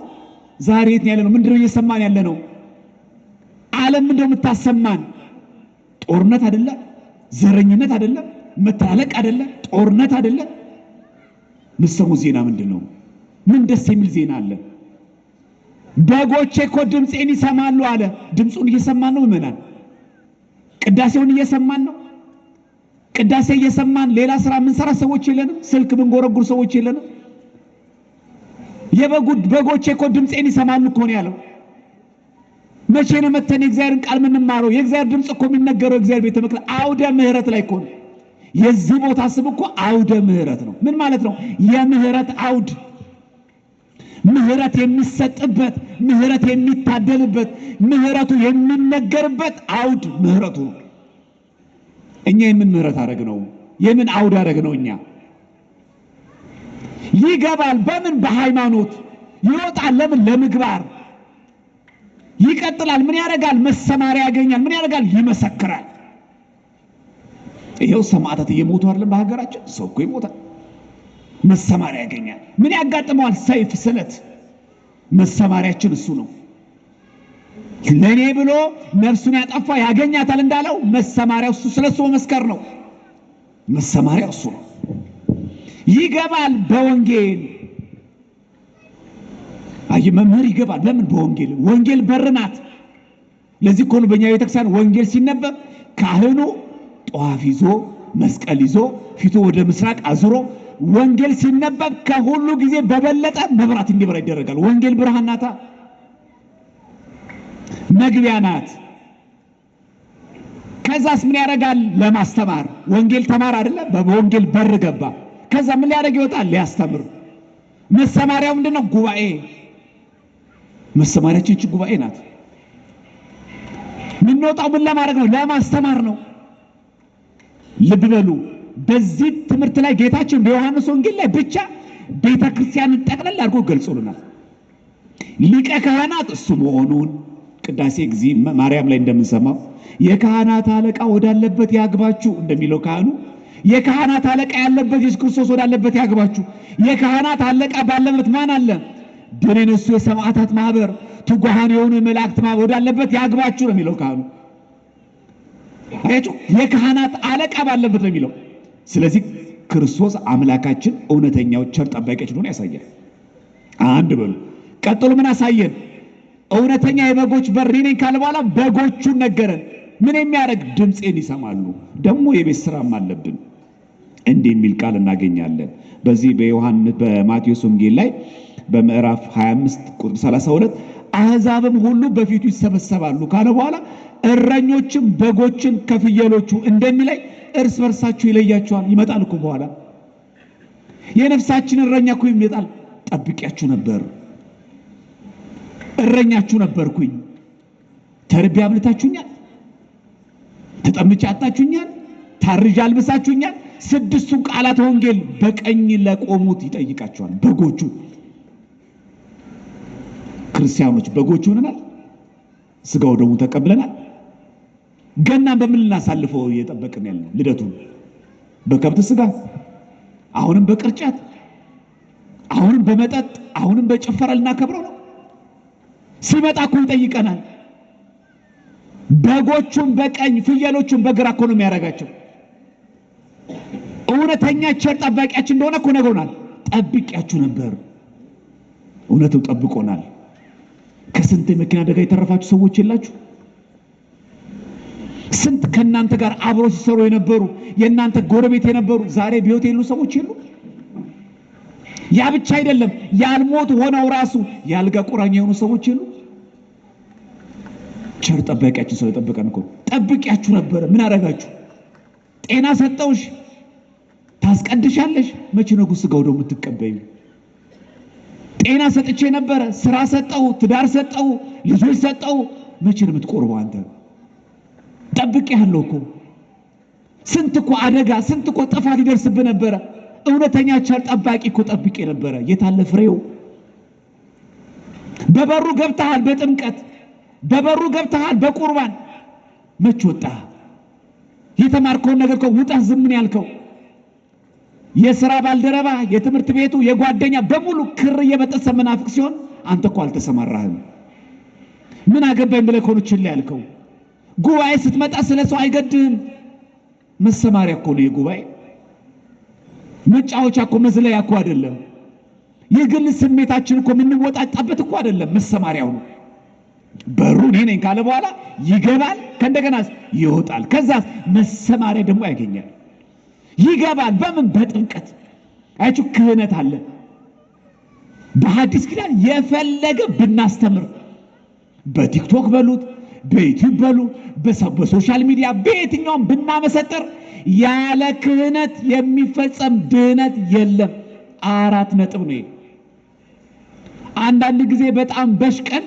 ዛሬ የት ያለ ነው? ምንድነው እየሰማን ያለ ነው? ዓለም ምንድነው የምታሰማን? ጦርነት አይደለም፣ ዘረኝነት አይደለም፣ መታለቅ አይደለም፣ ጦርነት አይደለም። ምሰሙት ዜና ምንድነው? ምን ደስ የሚል ዜና አለ? በጎቼ እኮ ድምፄን ይሰማሉ አለ። ድምፁን እየሰማን ነው ምዕመናን። ቅዳሴውን እየሰማን ነው። ቅዳሴ እየሰማን ሌላ ስራ የምንሰራ ሰዎች የለንም። ስልክ ምንጎረጉር ሰዎች የለንም። በጎቼ እኮ ድምፄን ይሰማሉ እኮ ነው ያለው። መቼ ነው መተን የእግዚአብሔርን ቃል የምንማረው? የእግዚአብሔር ድምፅ እኮ የሚነገረው እግዚአብሔር ቤተ መቅደስ አውደ ምሕረት ላይ እኮ ነው። የዚህ ቦታ ስም እኮ አውደ ምሕረት ነው። ምን ማለት ነው? የምህረት አውድ። ምህረት የሚሰጥበት፣ ምህረት የሚታደልበት፣ ምህረቱ የሚነገርበት አውድ ምህረቱ ነው። እኛ የምን ምህረት አደረግ ነው? የምን አውድ አደረግ ነው? እኛ ይገባል። በምን? በሃይማኖት ይወጣል። ለምን? ለምግባር ይቀጥላል። ምን ያደርጋል? መሰማሪያ ያገኛል። ምን ያደርጋል? ይመሰክራል። ይሄው ሰማዕታት እየሞቱ አይደለም በሀገራችን? ሰው እኮ ይሞታል፣ መሰማሪያ ያገኛል። ምን ያጋጥመዋል? ሰይፍ፣ ስለት። መሰማሪያችን እሱ ነው። ለኔ ብሎ ነፍሱን ያጠፋ ያገኛታል እንዳለው መሰማሪያው እሱ፣ ስለሱ መመስከር ነው። መሰማሪያው እሱ ነው። ይገባል በወንጌል። አይ መምህር ይገባል። ለምን? በወንጌል። ወንጌል በር ናት። ለዚህ እኮ ነው በእኛ ቤተክርስቲያን ወንጌል ሲነበብ ካህኑ ጧፍ ይዞ መስቀል ይዞ ፊቱ ወደ ምስራቅ አዙሮ ወንጌል ሲነበብ ከሁሉ ጊዜ በበለጠ መብራት እንዲበራ ይደረጋል። ወንጌል ብርሃን ናታ፣ መግቢያ ናት። ከዛስ ምን ያደርጋል? ለማስተማር። ወንጌል ተማር አይደለ? በወንጌል በር ገባ። ከዛ ምን ሊያደርግ ይወጣል? ሊያስተምር። መሰማሪያው ምንድነው? ጉባኤ። መሰማሪያችን እቺ ጉባኤ ናት። ምንወጣው ምን ለማድረግ ነው? ለማስተማር ነው። ልብ በሉ። በዚህ ትምህርት ላይ ጌታችን በዮሐንስ ወንጌል ላይ ብቻ ቤተክርስቲያንን ጠቅለል አድርጎ ገልጾልናል። ሊቀ ካህናት እሱ መሆኑን ቅዳሴ ጊዜ ማርያም ላይ እንደምንሰማው የካህናት አለቃ ወዳለበት ያግባችሁ እንደሚለው ካህኑ የካህናት አለቃ ያለበት ኢየሱስ ክርስቶስ ወዳለበት ያግባችሁ። የካህናት አለቃ ባለበት ማን አለ? ድል የነሱ የሰማዕታት ማህበር፣ ትጉሃን የሆኑ የመላእክት ማህበር ወዳለበት ያግባችሁ ነው የሚለው ካህኑ። አያችሁ፣ የካህናት አለቃ ባለበት ነው የሚለው። ስለዚህ ክርስቶስ አምላካችን እውነተኛው ቸር ጠባቂያችን እንደሆነ ያሳያል። አንድ በሉ። ቀጥሎ ምን አሳየን? እውነተኛ የበጎች በር እኔ ነኝ ካለ በኋላ በጎቹን ነገረን። ምን የሚያደርግ? ድምፄን ይሰማሉ። ደግሞ የቤት ስራም አለብን እንዲህ የሚል ቃል እናገኛለን። በዚህ በማቴዎስ ወንጌል ላይ በምዕራፍ 25 ቁጥር 32 አሕዛብም ሁሉ በፊቱ ይሰበሰባሉ ካለ በኋላ እረኞችም በጎችን ከፍየሎቹ እንደሚለይ እርስ በርሳችሁ ይለያቸዋል። ይመጣል እኮ በኋላ የነፍሳችን እረኛ እኮ ይመጣል። ጠብቂያችሁ ነበር፣ እረኛችሁ ነበርኩኝ፣ ተርቤ አብልታችሁኛል፣ ተጠምቼ አጣችሁኛል፣ ታርዤ አልብሳችሁኛል። ስድስቱን ቃላት ወንጌል በቀኝ ለቆሙት ይጠይቃቸዋል። በጎቹ ክርስቲያኖች በጎቹ ሆነናል። ስጋው ደሙ ተቀብለናል። ገናን በምን ልናሳልፈው እየጠበቅን ያለ? ልደቱን በከብት ስጋ፣ አሁንም በቅርጫት፣ አሁንም በመጠጥ፣ አሁንም በጭፈራ ልናከብረው ነው። ሲመጣ እኮ ይጠይቀናል። በጎቹን በቀኝ ፍየሎቹን በግራ እኮ ነው የሚያደርጋቸው። እውነተኛ ቸር ጠባቂያችን እንደሆነ እኮ ነግሮናል። ጠብቂያችሁ ነበር። እውነትም ጠብቆናል። ከስንት የመኪና አደጋ የተረፋችሁ ሰዎች የላችሁ? ስንት ከእናንተ ጋር አብሮ ሲሰሩ የነበሩ የእናንተ ጎረቤት የነበሩ ዛሬ በሕይወት የሉ ሰዎች የሉ? ያ ብቻ አይደለም፣ ያልሞቱ ሆነው ራሱ ያልጋ ቁራኛ የሆኑ ሰዎች የሉ? ቸር ጠባቂያችን ስለጠበቀን እኮ ጠብቂያችሁ ነበር። ምን አደረጋችሁ? ጤና ሰጠውሽ፣ ታስቀድሻለሽ። መቼ ነው ስጋው ደሙ የምትቀበዩ? ጤና ሰጥቼ ነበረ፣ ስራ ሰጠው፣ ትዳር ሰጠው፣ ልጆች ሰጠው። መቼ ነው የምትቆርበው አንተ? ጠብቄሃለሁ እኮ። ስንት እኮ አደጋ፣ ስንት እኮ ጥፋት ይደርስብህ ነበረ። እውነተኛ ቸር ጠባቂ እኮ ጠብቄ ነበረ። የታለ ፍሬው? በበሩ ገብተሃል፣ በጥምቀት በበሩ ገብተሃል፣ በቁርባን መች ወጣህ? የተማርከውን ነገር እኮ ውጣህ ዝም ምን ያልከው? የሥራ ባልደረባ፣ የትምህርት ቤቱ፣ የጓደኛ በሙሉ ክር እየበጠሰ መናፍቅ ሲሆን አንተ እኮ አልተሰማራህም። ምን አገባኝ ብለህ እኮ ነው ችላ ያልከው። ጉባኤ ስትመጣ ስለ ሰው አይገድህም። መሰማሪያ እኮ ነው የጉባኤ። መጫወቻ እኮ መዝለያ እኮ አይደለም። የግል ስሜታችን እኮ የምንወጣጣበት እኮ አይደለም። መሰማሪያው ነው። በሩ እኔ ነኝ ካለ በኋላ ይገባል፣ ከእንደገና ይወጣል። ከዛ መሰማሪያ ደግሞ ያገኛል። ይገባል። በምን? በጥምቀት። አያችሁ፣ ክህነት አለ። በሐዲስ ኪዳን የፈለገ ብናስተምር በቲክቶክ በሉት፣ በዩቲዩብ በሉ፣ በሶሻል ሚዲያ በየትኛውም ብናመሰጥር ያለ ክህነት የሚፈጸም ድህነት የለም። 4 ነጥብ ነው። አንዳንድ ጊዜ በጣም በሽቀን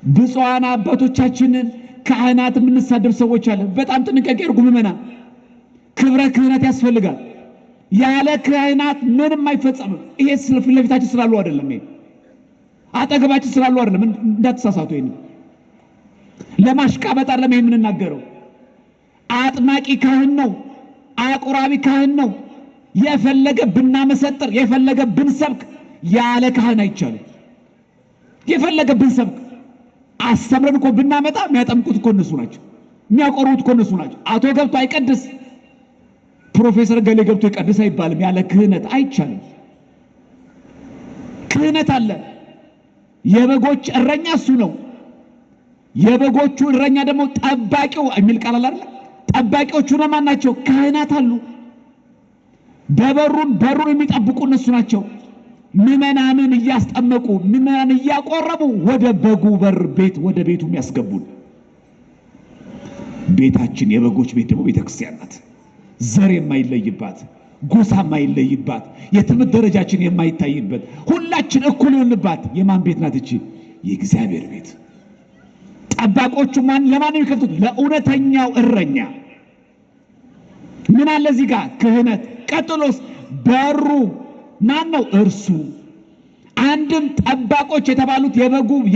ብፁዓን አባቶቻችንን ካህናት የምንሳደብ ሰዎች አለን። በጣም ጥንቃቄ አድርጉ ምዕመናን። ክብረ ክህነት ያስፈልጋል። ያለ ክህነት ምንም አይፈጸምም። ይሄ ፊት ለፊታችን ስላሉ አይደለም፣ ይሄ አጠገባችን ስላሉ አይደለም። እንዳትሳሳቱ። ይሄን ለማሽቃበጥ አይደለም ይሄ የምንናገረው። አጥማቂ ካህን ነው፣ አቁራቢ ካህን ነው። የፈለገ ብናመሰጥር፣ የፈለገ ብንሰብክ ያለ ካህን አይቻልም። የፈለገ ብንሰብክ አስተምረን እኮ ብናመጣ የሚያጠምቁት እኮ እነሱ ናቸው፣ የሚያቆርቡት እኮ እነሱ ናቸው። አቶ ገብቶ አይቀድስ፣ ፕሮፌሰር ገሌ ገብቶ ይቀድስ አይባልም። ያለ ክህነት አይቻልም። ክህነት አለ። የበጎች እረኛ እሱ ነው። የበጎቹ እረኛ ደግሞ ጠባቂው የሚል ቃል አለ አይደል? ጠባቂዎቹ ለማን ናቸው? ካህናት አሉ። በሩን የሚጠብቁ እነሱ ናቸው። ምዕመናንን እያስጠመቁ ምዕመናን እያቆረቡ ወደ በጉ በር ቤት ወደ ቤቱ የሚያስገቡን። ቤታችን የበጎች ቤት ደግሞ ቤተክርስቲያን ናት። ዘር የማይለይባት፣ ጎሳ የማይለይባት፣ የትምህርት ደረጃችን የማይታይበት፣ ሁላችን እኩል የሆንባት የማን ቤት ናት? እቺ የእግዚአብሔር ቤት። ጠባቆቹ ለማን የሚከፍቱት? ለእውነተኛው እረኛ። ምን አለ እዚህ ጋር? ክህነት። ቀጥሎስ በሩ ማን ነው? እርሱ። አንድም ጠባቆች የተባሉት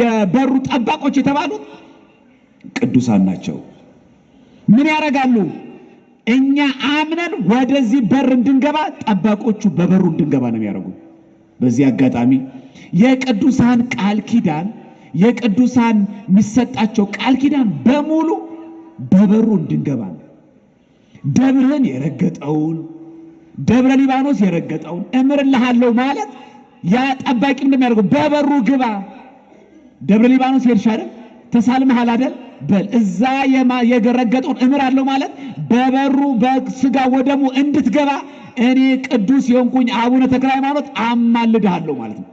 የበሩ ጠባቆች የተባሉት ቅዱሳን ናቸው። ምን ያደርጋሉ? እኛ አምነን ወደዚህ በር እንድንገባ ጠባቆቹ በበሩ እንድንገባ ነው የሚያደርጉ። በዚህ አጋጣሚ የቅዱሳን ቃል ኪዳን የቅዱሳን የሚሰጣቸው ቃል ኪዳን በሙሉ በበሩ እንድንገባ ነው። ደብርን የረገጠውን ደብረ ሊባኖስ የረገጠውን እምርልሃለሁ ማለት ያ ጠባቂ እንደሚያደርገው በበሩ ግባ። ደብረ ሊባኖስ ሄድሽ አይደል? ተሳልመሃል አይደል? በል እዛ የረገጠውን እምራለሁ ማለት በበሩ በስጋ ወደሙ እንድትገባ እኔ ቅዱስ የሆንኩኝ አቡነ ተክለ ሃይማኖት አማልድሃለሁ ማለት ነው።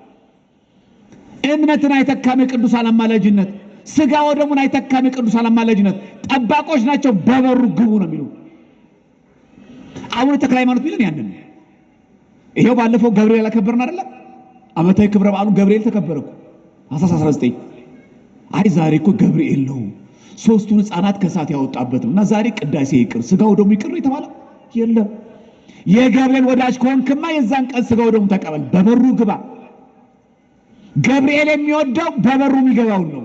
እምነትን አይተካም የቅዱሳን አማላጅነት፣ ስጋ ወደሙን አይተካም የቅዱሳን አማላጅነት። ጠባቆች ናቸው። በበሩ ግቡ ነው የሚሉ አቡነ ተክለ ሃይማኖት ቢልን ያንን ይሄው ባለፈው ገብርኤል አከበርን አይደል? ዓመታዊ ክብረ በዓሉ ገብርኤል ተከበረኩ 19። አይ ዛሬ እኮ ገብርኤል ነው ሶስቱን ሕፃናት ከሳት ያወጣበትም እና ዛሬ ቅዳሴ ይቅር ስጋው ደሙ ይቅር ነው የተባለ የለም። የገብርኤል ወዳጅ ከሆንክማ የዛን ቀን ስጋው ደሙ ተቀበል፣ በበሩ ግባ። ገብርኤል የሚወደው በበሩ የሚገባውን ነው።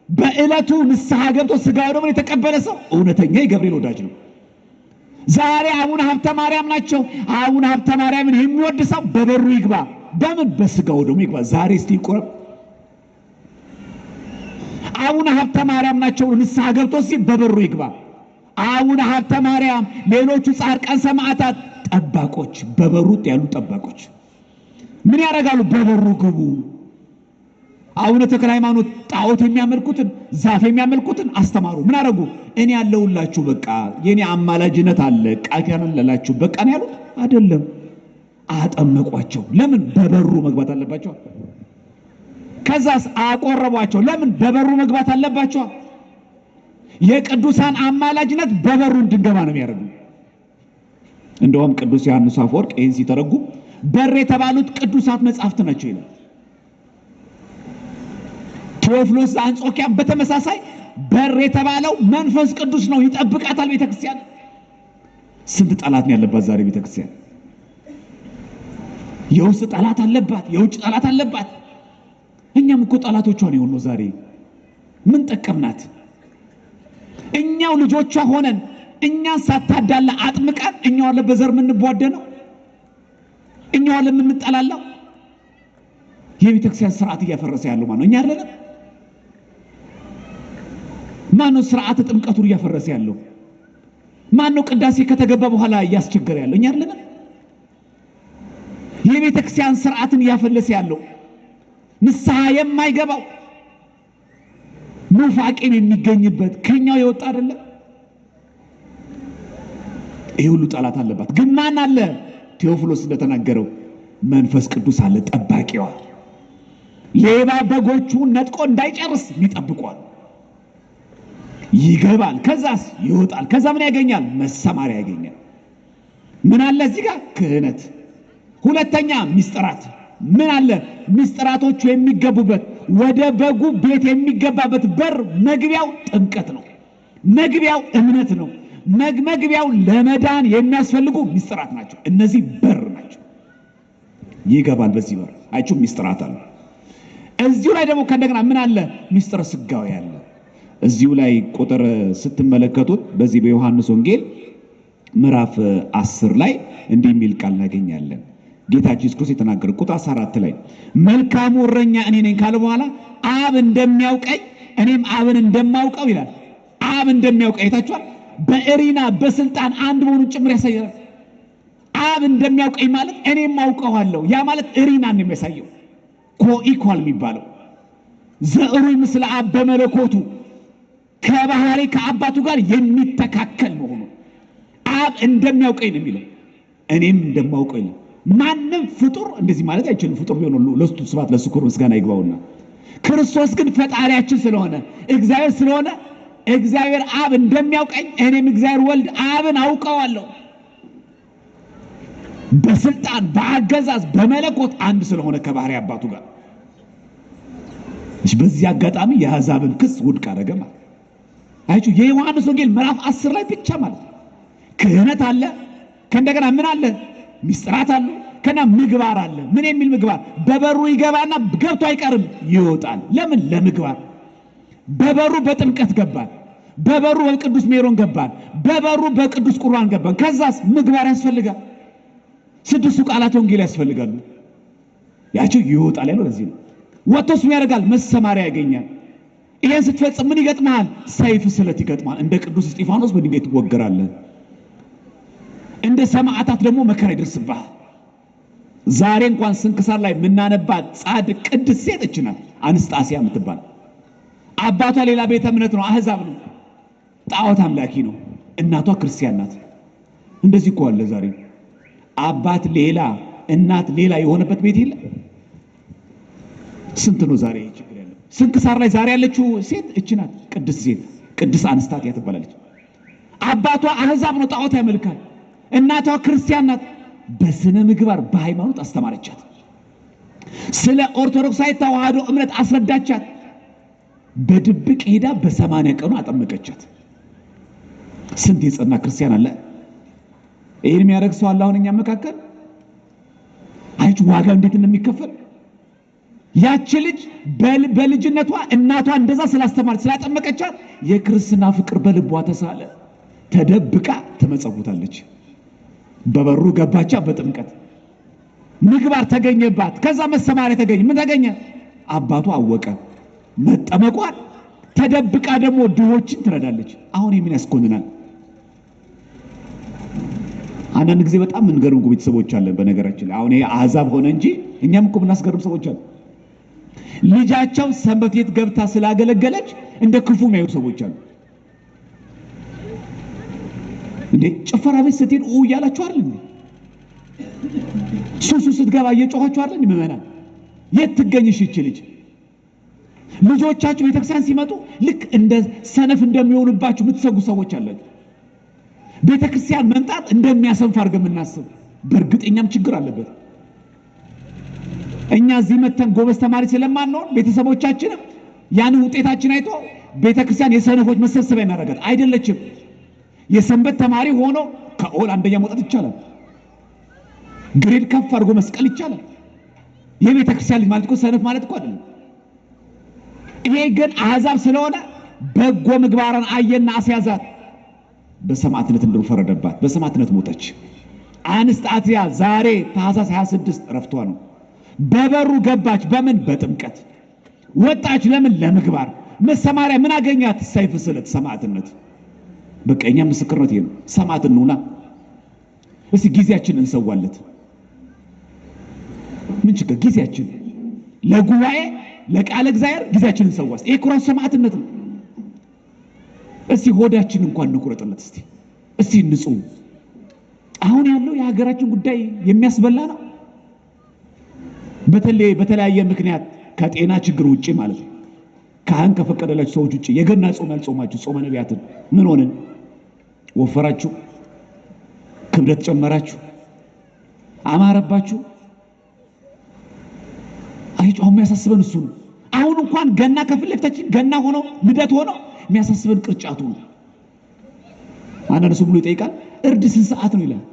በዕለቱ ንስሐ ገብቶ ስጋው ደሙን የተቀበለ ሰው እውነተኛ የገብርኤል ወዳጅ ነው። ዛሬ አቡነ ሀብተ ማርያም ናቸው። አቡነ ሀብተ ማርያምን የሚወድ ሰው በበሩ ይግባ። በምን? በስጋው ደሙ ይግባ። ዛሬ እስቲ ይቆረብ። አቡነ ሀብተ ማርያም ናቸው። ንስሐ ገብቶ በበሩ ይግባ። አቡነ ሀብተ ማርያም፣ ሌሎቹ ጻድቃን ሰማዕታት ጠባቆች፣ በበሩ ያሉ ጠባቆች ምን ያደርጋሉ? በበሩ ግቡ። አቡነ ተክለ ሃይማኖት ጣዖት የሚያመልኩትን ዛፍ የሚያመልኩትን አስተማሩ። ምን አደረጉ? እኔ ያለሁላችሁ በቃ የኔ አማላጅነት አለ ቃል ኪዳን አለላችሁ በቃ ነው ያሉት አይደለም። አጠመቋቸው። ለምን? በበሩ መግባት አለባቸው። ከዛስ አቆረቧቸው። ለምን? በበሩ መግባት አለባቸው። የቅዱሳን አማላጅነት በበሩ እንድንገባ ነው የሚያደርጉ። እንደውም ቅዱስ ዮሐንስ አፈወርቅ ይህን ሲተረጉም በር የተባሉት ቅዱሳት መጻሕፍት ናቸው ይላል። ቴዎፍሎስ አንጾኪያ በተመሳሳይ በር የተባለው መንፈስ ቅዱስ ነው፣ ይጠብቃታል ቤተክርስቲያን። ስንት ጠላት ነው ያለባት ዛሬ ቤተክርስቲያን? የውስጥ ጠላት አለባት፣ የውጭ ጠላት አለባት። እኛም እኮ ጠላቶቿ ነው የሆነው ዛሬ። ምን ጠቀምናት? እኛው ልጆቿ ሆነን እኛን ሳታዳላ አጥምቃን እኛው አለ በዘር የምንቧደነው እኛው አለ የምንጠላላው። የቤተክርስቲያን ስርዓት እያፈረሰ ያለው ማነው? እኛ አይደለም? ማነው ስርዓተ ጥምቀቱን እያፈረሰ ያለው? ማነው ቅዳሴ ከተገባ በኋላ እያስቸገረ ያለው? እኛ አይደለም? የቤተክርስቲያን ስርዓትን እያፈለሰ ያለው ንስሐ የማይገባው ኑፋቄን የሚገኝበት ከኛው የወጣ አይደለም? ይሄ ሁሉ ጠላት አለባት። ግን ማን አለ? ቴዎፍሎስ እንደተናገረው መንፈስ ቅዱስ አለ ጠባቂዋ። ሌባ በጎቹን ነጥቆ እንዳይጨርስ ይጠብቋል። ይገባል፣ ከዛስ ይወጣል። ከዛ ምን ያገኛል? መሰማሪያ ያገኛል። ምን አለ እዚህ ጋር? ክህነት። ሁለተኛ ሚስጥራት። ምን አለ? ሚስጥራቶቹ የሚገቡበት ወደ በጉ ቤት የሚገባበት በር መግቢያው ጥምቀት ነው። መግቢያው እምነት ነው። መግቢያው ለመዳን የሚያስፈልጉ ሚስጥራት ናቸው። እነዚህ በር ናቸው። ይገባል በዚህ በር። አይቹ ሚስጥራት አለ። እዚሁ ላይ ደግሞ ከእንደገና ምን አለ? ሚስጥረ ስጋዊ አለ። እዚሁ ላይ ቁጥር ስትመለከቱት በዚህ በዮሐንስ ወንጌል ምዕራፍ 10 ላይ እንዲህ የሚል ቃል እናገኛለን። ጌታችን ኢየሱስ ክርስቶስ የተናገረው ቁጥር 14 ላይ መልካሙ እረኛ እኔ ነኝ ካለ በኋላ አብ እንደሚያውቀኝ እኔም አብን እንደማውቀው ይላል። አብ እንደሚያውቀኝ አይታችኋል። በእሪና በስልጣን አንድ መሆኑን ጭምር ያሳያል። አብ እንደሚያውቀኝ ማለት እኔም አውቀዋለሁ። ያ ማለት እሪናን ነው የሚያሳየው። ኮኢኳል የሚባለው ዘእሩይ ምስለ አብ በመለኮቱ ከባህሪ ከአባቱ ጋር የሚተካከል መሆኑ አብ እንደሚያውቀኝ ነው የሚለው። እኔም እንደማውቀኝ ነው። ማንም ፍጡር እንደዚህ ማለት አይችልም። ፍጡር ቢሆን ሁሉ ለሱ ስብሐት ለሱ ክብር ምስጋና ይግባውና ክርስቶስ ግን ፈጣሪያችን ስለሆነ እግዚአብሔር ስለሆነ እግዚአብሔር አብ እንደሚያውቀኝ እኔም እግዚአብሔር ወልድ አብን አውቀዋለሁ። በስልጣን በአገዛዝ በመለኮት አንድ ስለሆነ ከባህሪ አባቱ ጋር በዚህ አጋጣሚ የአሕዛብን ክስ ውድቅ አደረገ ማለት አይችሁ። የዮሐንስ ወንጌል ምዕራፍ 10 ላይ ብቻ ማለት ክህነት አለ፣ ከእንደገና ምን አለ? ሚስጥራት አለ፣ ከና ምግባር አለ። ምን የሚል ምግባር? በበሩ ይገባና ገብቶ አይቀርም ይወጣል። ለምን? ለምግባር። በበሩ በጥምቀት ገባን፣ በበሩ በቅዱስ ሜሮን ገባን፣ በበሩ በቅዱስ ቁርባን ገባን። ከዛስ ምግባር ያስፈልጋል። 6 ቃላት ወንጌል ያስፈልጋሉ። ያቸው ይወጣል ያለው ለዚህ ነው። ወጥቶስ ምን ያደርጋል? መሰማሪያ ያገኛል። ይሄን ስትፈጽም ምን ይገጥማል? ሰይፍ ስለት ይገጥማል። እንደ ቅዱስ እስጢፋኖስ በድንጋይ ትወገራለህ። እንደ ሰማዕታት ደግሞ መከራ ይደርስብሃል። ዛሬ እንኳን ስንክሳር ላይ የምናነባት ጻድቅ ቅድስት ሴት እች ናት፣ አንስጣስያ የምትባል። አባቷ ሌላ ቤተ እምነት ነው፣ አሕዛብ ነው፣ ጣዖት አምላኪ ነው። እናቷ ክርስቲያን ናት። እንደዚህ እኮ አለ ዛሬ አባት ሌላ እናት ሌላ የሆነበት ቤት የለ። ስንት ነው ዛሬ ችግር ያለው? ስንክሳር ላይ ዛሬ ያለችው ሴት እች ናት፣ ቅድስት ሴት፣ ቅድስት አንስጣስያ ትባላለች። አባቷ አሕዛብ ነው፣ ጣዖት ያመልካል። እናቷ ክርስቲያን ናት። በስነ ምግባር በሃይማኖት አስተማረቻት። ስለ ኦርቶዶክሳዊ ተዋህዶ እምነት አስረዳቻት። በድብቅ ሄዳ በ80 ቀኑ አጠመቀቻት። ስንት የጸና ክርስቲያን አለ። ይሄን የሚያደርግ ሰው አለ አሁን እኛ መካከል። አይች ዋጋ እንዴት እንደሚከፈል ያቺ ልጅ በልጅነቷ እናቷ እንደዛ ስላስተማረች ስላጠመቀቻት የክርስትና ፍቅር በልቧ ተሳለ። ተደብቃ ተመጸውታለች። በበሩ ገባቻ በጥምቀት ምግባር ተገኘባት። ከዛ መሰማሪያ ተገኘ። ምን ተገኘ? አባቷ አወቀ መጠመቋል። ተደብቃ ደግሞ ድሆችን ትረዳለች። አሁን የምን ያስኮንናል? አንዳንድ ጊዜ በጣም የምንገርም ቤተሰቦች አለን። በነገራችን ላይ አሁን ይሄ አሕዛብ ሆነ እንጂ እኛም እኮ የምናስገርም ሰዎች አሉ። ልጃቸው ሰንበት ቤት ገብታ ስላገለገለች እንደ ክፉ የሚያዩ ሰዎች አሉ። እንዴ ጭፈራ ቤት ስትሄድ እያላችሁ አይደል እንዴ? ሱሱ ስትገባ እየጮኻችሁ አይደል? ምዕመናን የት ትገኝሽ ይች ልጅ? ልጆቻችሁ ቤተክርስቲያን ሲመጡ ልክ እንደ ሰነፍ እንደሚሆኑባችሁ የምትሰጉ ሰዎች አላችሁ። ቤተክርስቲያን መምጣት እንደሚያሰንፍ አድርገን የምናስብ፣ በእርግጠኛም ችግር አለበት። እኛ እዚህ መተን ጎበዝ ተማሪ ስለማንሆን ቤተሰቦቻችንም ያንን ውጤታችን አይቶ ቤተክርስቲያን የሰነፎች መሰብሰቢያ እናደርጋት አይደለችም። የሰንበት ተማሪ ሆኖ ከኦል አንደኛ መውጣት ይቻላል። ግሬድ ከፍ አድርጎ መስቀል ይቻላል። የቤተክርስቲያን ልጅ ማለት እኮ ሰነፍ ማለት እኮ አይደለም። ይሄ ግን አሕዛብ ስለሆነ በጎ ምግባርን አየና አስያዛት። በሰማዕትነት እንደፈረደባት በሰማዕትነት ሞተች። አንስጣስያ ዛሬ ታኅሳስ 26 ዕረፍቷ ነው። በበሩ ገባች። በምን? በጥምቀት ወጣች። ለምን? ለምግባር። መሰማሪያ ምን አገኛት? ሰይፍ ስለት፣ ሰማዕትነት። በቀኛ ምስክርነት ይሄ ነው። ሰማዕት እንሁና። እስቲ ጊዜያችን እንሰዋለት። ምን ችግር? ጊዜያችን ለጉባኤ ለቃለ እግዚአብሔር ጊዜያችን እንሰዋስ። ይሄ ኩራት ሰማዕትነት ነው። እስቲ ሆዳችን እንኳን እንቁረጥለት። እስቲ ንጹህ። አሁን ያለው የሀገራችን ጉዳይ የሚያስበላ ነው። በተለያየ ምክንያት ከጤና ችግር ውጪ ማለት ነው። ካህን ከፈቀደላችሁ ሰዎች ውጪ የገና ጾም ያልጾማችሁ ጾመ ነቢያትን ምን ሆነን? ወፈራችሁ? ክብደት ጨመራችሁ? አማረባችሁ? አይጮህ። የሚያሳስበን እሱ ነው። አሁን እንኳን ገና ከፊት ለፊታችን ገና ሆኖ ልደት ሆኖ የሚያሳስበን ቅርጫቱ ነው። አንዳንድ ሰው ብሎ ይጠይቃል፣ እርድ ስንት ሰዓት ነው ይላል።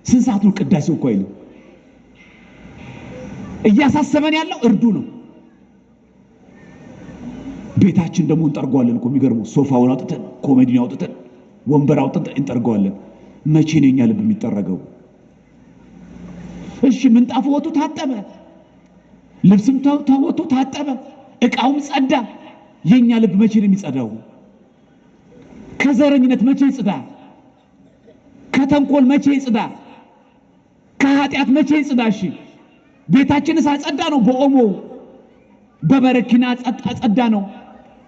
ስንት ሰዓት ነው ቅዳሴው እኮ አይልም። እያሳሰበን ያለው እርዱ ነው። ቤታችን ደግሞ እንጠርገዋለን እኮ። የሚገርመው ሶፋውን አውጥተን ኮሜዲን አውጥተን ወንበር አውጥተን እንጠርገዋለን። መቼ ነው የኛ ልብ የሚጠረገው? እሺ ምንጣፉ ወጡ ታጠበ፣ ልብስም ተወጡ ታጠበ፣ እቃውም ጸዳ። የኛ ልብ መቼ ነው የሚጸዳው? ከዘረኝነት መቼ ይጽዳ? ከተንኮል መቼ ይጽዳ? ከኃጢአት መቼ ይጽዳ? እሺ ቤታችንስ አጸዳ ነው፣ በኦሞ በበረኪና አጸዳ ነው።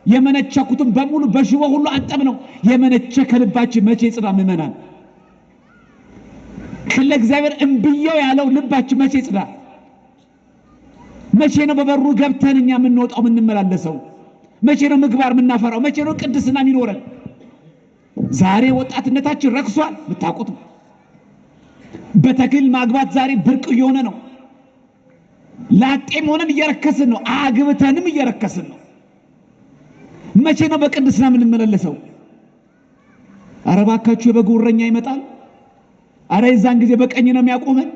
የመነቸኩትን በሙሉ በሽቦ ሁሉ አጠብ ነው። የመነቸ ከልባችን መቼ ይጽዳ? ምዕመናን ክለ እግዚአብሔር እምብየው ያለው ልባችን መቼ ይጽዳ? መቼ ነው በበሩ ገብተን እኛ የምንወጣው የምንመላለሰው? መቼ ነው ምግባር የምናፈራው? መቼ ነው ቅድስና የሚኖረን? ዛሬ ወጣትነታችን ረክሷል። ብታውቁት በተክሊል ማግባት ዛሬ ብርቅ እየሆነ ነው። ላጤም ሆነን እየረከስን ነው፣ አግብተንም እየረከስን ነው። መቼ ነው በቅድስና የምንመለሰው? ኧረ እባካችሁ የበጉ እረኛ ይመጣል። ኧረ የዛን ጊዜ በቀኝ ነው የሚያቆመን።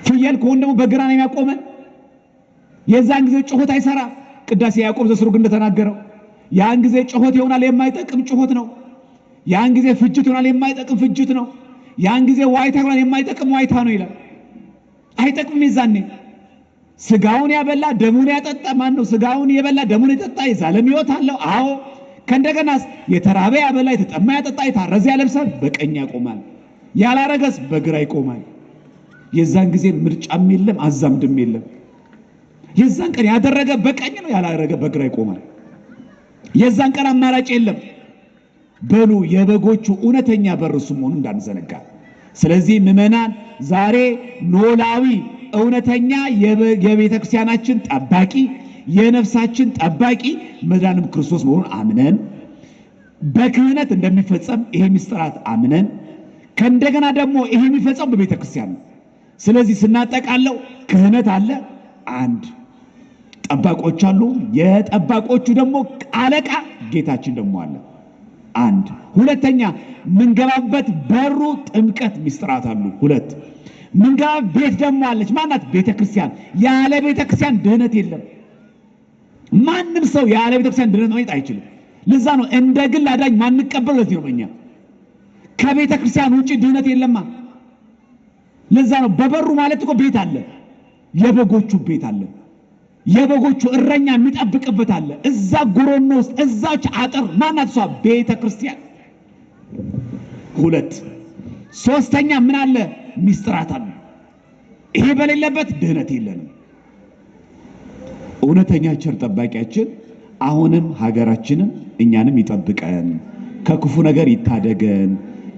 ፍየል ከሆነ ደግሞ በግራ ነው የሚያቆመን። የዛን ጊዜ ጩኸት አይሰራ። ቅዳሴ ያዕቆብ ዘስሩግ እንደተናገረው ያን ጊዜ ጩኸት ይሆናል፣ የማይጠቅም ጩኸት ነው። ያን ጊዜ ፍጅት ይሆናል፣ የማይጠቅም ፍጅት ነው። ያን ጊዜ ዋይታ ይሆናል፣ የማይጠቅም ዋይታ ነው ይላል። አይጠቅም። የዛኔ ስጋውን ያበላ ደሙን ያጠጣ ማን ነው? ስጋውን የበላ ደሙን የጠጣ የዘላለም ሕይወት አለው። አዎ። ከእንደገናስ የተራበ ያበላ የተጠማ ያጠጣ የታረዘ ያለብሳል፣ በቀኝ ያቆማል። ያላረገስ በግራ ይቆማል። የዛን ጊዜ ምርጫም የለም አዛምድም የለም። የዛን ቀን ያደረገ በቀኝ ነው፣ ያላረገ በግራ ይቆማል። የዛን ቀን አማራጭ የለም። በሉ የበጎቹ እውነተኛ በር እሱ መሆኑን እንዳንዘነጋ። ስለዚህ ምዕመናን ዛሬ ኖላዊ እውነተኛ የቤተ ክርስቲያናችን ጠባቂ የነፍሳችን ጠባቂ መድኃኒዓለም ክርስቶስ መሆኑን አምነን በክህነት እንደሚፈጸም ይሄ ምስጢራት አምነን ከእንደገና ደግሞ ይሄ የሚፈጸም በቤተ ክርስቲያን ነው። ስለዚህ ስናጠቃለው ክህነት አለ፣ አንድ ጠባቆች አሉ። የጠባቆቹ ደግሞ አለቃ ጌታችን ደግሞ አለ፣ አንድ። ሁለተኛ ምንገባበት በሩ ጥምቀት ምስጢራት አሉ፣ ሁለት። ምንገባ ቤት ደግሞ አለች፣ ማናት? ቤተ ክርስቲያን። ያለ ቤተ ክርስቲያን ድህነት የለም። ማንም ሰው ያለ ቤተ ክርስቲያን ድህነት ማግኘት አይችልም። ለዛ ነው እንደ ግል አዳኝ ማንቀበል። ለዚህ ነው እኛ ከቤተ ክርስቲያን ውጪ ድህነት የለማ። ለዛ ነው በበሩ ማለት እኮ ቤት አለ፣ የበጎቹ ቤት አለ፣ የበጎቹ እረኛ የሚጠብቅበት አለ። እዛ ጉሮኖ ውስጥ እዛች አጥር ማናት? እሷ ቤተ ክርስቲያን። ሁለት። ሶስተኛ ምን አለ? ምስጢራት አለ። ይሄ በሌለበት ድህነት የለንም። እውነተኛ ቸር ጠባቂያችን አሁንም ሀገራችንን እኛንም ይጠብቀን፣ ከክፉ ነገር ይታደገን፣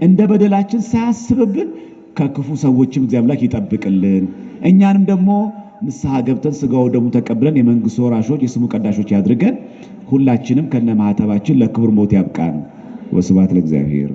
እንደ በደላችን ሳያስብብን ከክፉ ሰዎችም እግዚአብሔር አምላክ ይጠብቅልን። እኛንም ደግሞ ንስሐ ገብተን ስጋው ደሙ ተቀብለን የመንግስቱ ወራሾች የስሙ ቀዳሾች ያድርገን። ሁላችንም ከነ ማህተባችን ለክብር ሞት ያብቃን። ወስብሐት ለእግዚአብሔር።